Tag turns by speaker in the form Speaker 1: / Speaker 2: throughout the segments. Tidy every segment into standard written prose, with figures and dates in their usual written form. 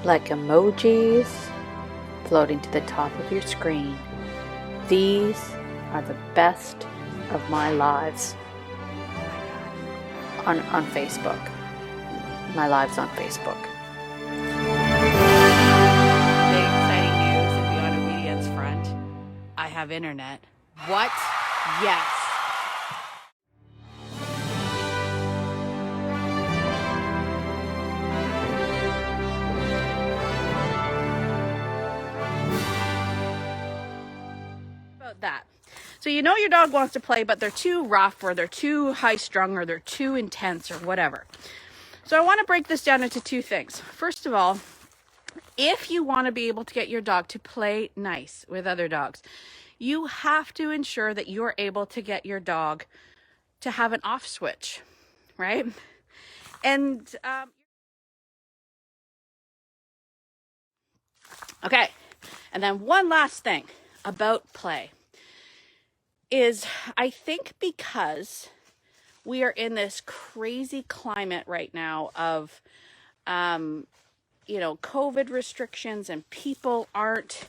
Speaker 1: like emojis floating to the top of your screen. These are the best of my lives on Facebook. My lives on Facebook.
Speaker 2: Big exciting news in Beyond Obedience front. I have internet. What? Yes. About that. So you know your dog wants to play, but they're too rough or they're too high strung or they're too intense or whatever. So I want to break this down into two things. First of all, if you want to be able to get your dog to play nice with other dogs, you have to ensure that you're able to get your dog to have an off switch, right? And okay, and then one last thing about play is I think because we are in this crazy climate right now of COVID restrictions, and people aren't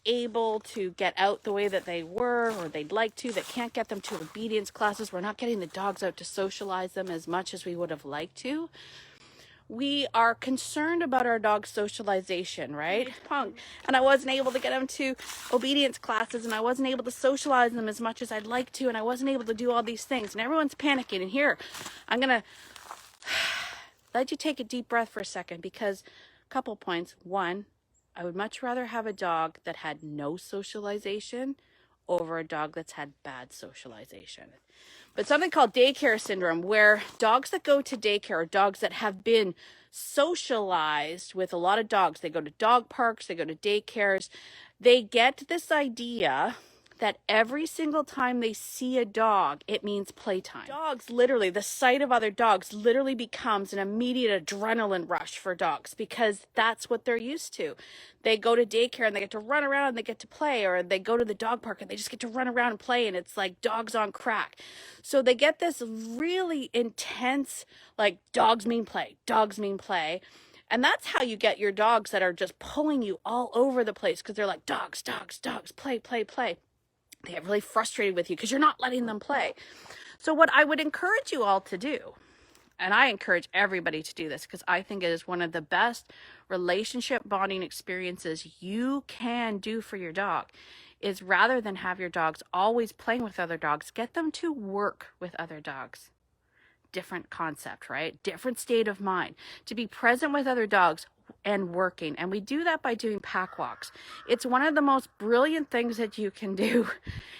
Speaker 2: able to get out the way that they were or they'd like to, that can't get them to obedience classes. We're not getting the dogs out to socialize them as much as we would have liked to. We are concerned about our dog's socialization, right? Punk. And I wasn't able to get him to obedience classes, and I wasn't able to socialize them as much as I'd like to, and I wasn't able to do all these things, and everyone's panicking. And here, I'm gonna let you take a deep breath for a second, because a couple points. One, I would much rather have a dog that had no socialization over a dog that's had bad socialization. But something called daycare syndrome, where dogs that go to daycare are dogs that have been socialized with a lot of dogs. They go to dog parks, they go to daycares. They get this idea that every single time they see a dog, it means playtime. Dogs literally, the sight of other dogs literally becomes an immediate adrenaline rush for dogs, because that's what they're used to. They go to daycare and they get to run around and they get to play, or they go to the dog park and they just get to run around and play, and it's like dogs on crack. So they get this really intense, like, dogs mean play, dogs mean play. And that's how you get your dogs that are just pulling you all over the place, because they're like, dogs, dogs, dogs, play, play, play. They get really frustrated with you because you're not letting them play. So what I would encourage you all to do, and I encourage everybody to do this because I think it is one of the best relationship bonding experiences you can do for your dog, is rather than have your dogs always playing with other dogs, get them to work with other dogs. Different concept, right? Different state of mind. To be present with other dogs and working. And we do that by doing pack walks. It's one of the most brilliant things that you can do,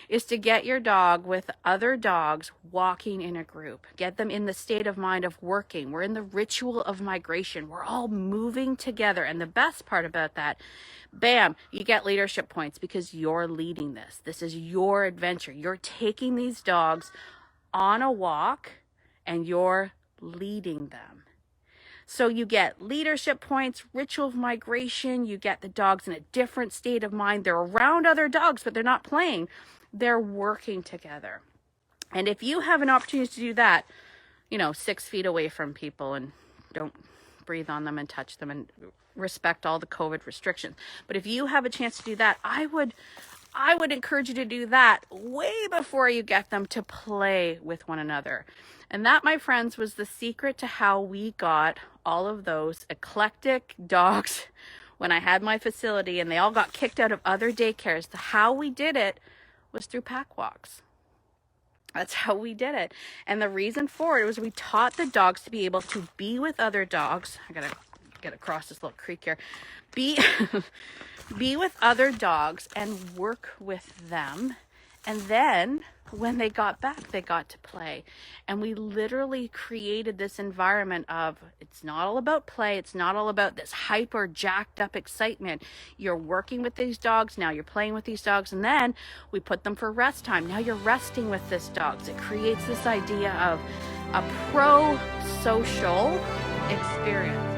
Speaker 2: is to get your dog with other dogs walking in a group. Get them in the state of mind of working. We're in the ritual of migration. We're all moving together. And the best part about that, bam, you get leadership points because you're leading this. This is your adventure. You're taking these dogs on a walk and you're leading them. So you get leadership points, ritual of migration. You get the dogs in a different state of mind. They're around other dogs, but they're not playing. They're working together. And if you have an opportunity to do that, 6 feet away from people, and don't breathe on them and touch them, and respect all the COVID restrictions. But if you have a chance to do that, I would encourage you to do that way before you get them to play with one another. And that, my friends, was the secret to how we got all of those eclectic dogs when I had my facility, and they all got kicked out of other daycares. How we did it was through pack walks. That's how we did it. And the reason for it was we taught the dogs to be able to be with other dogs. I gotta get across this little creek here. Be with other dogs and work with them. And then when they got back, they got to play. And we literally created this environment of, it's not all about play. It's not all about this hyper jacked up excitement. You're working with these dogs. Now you're playing with these dogs. And then we put them for rest time. Now you're resting with this dog. It creates this idea of a pro-social experience.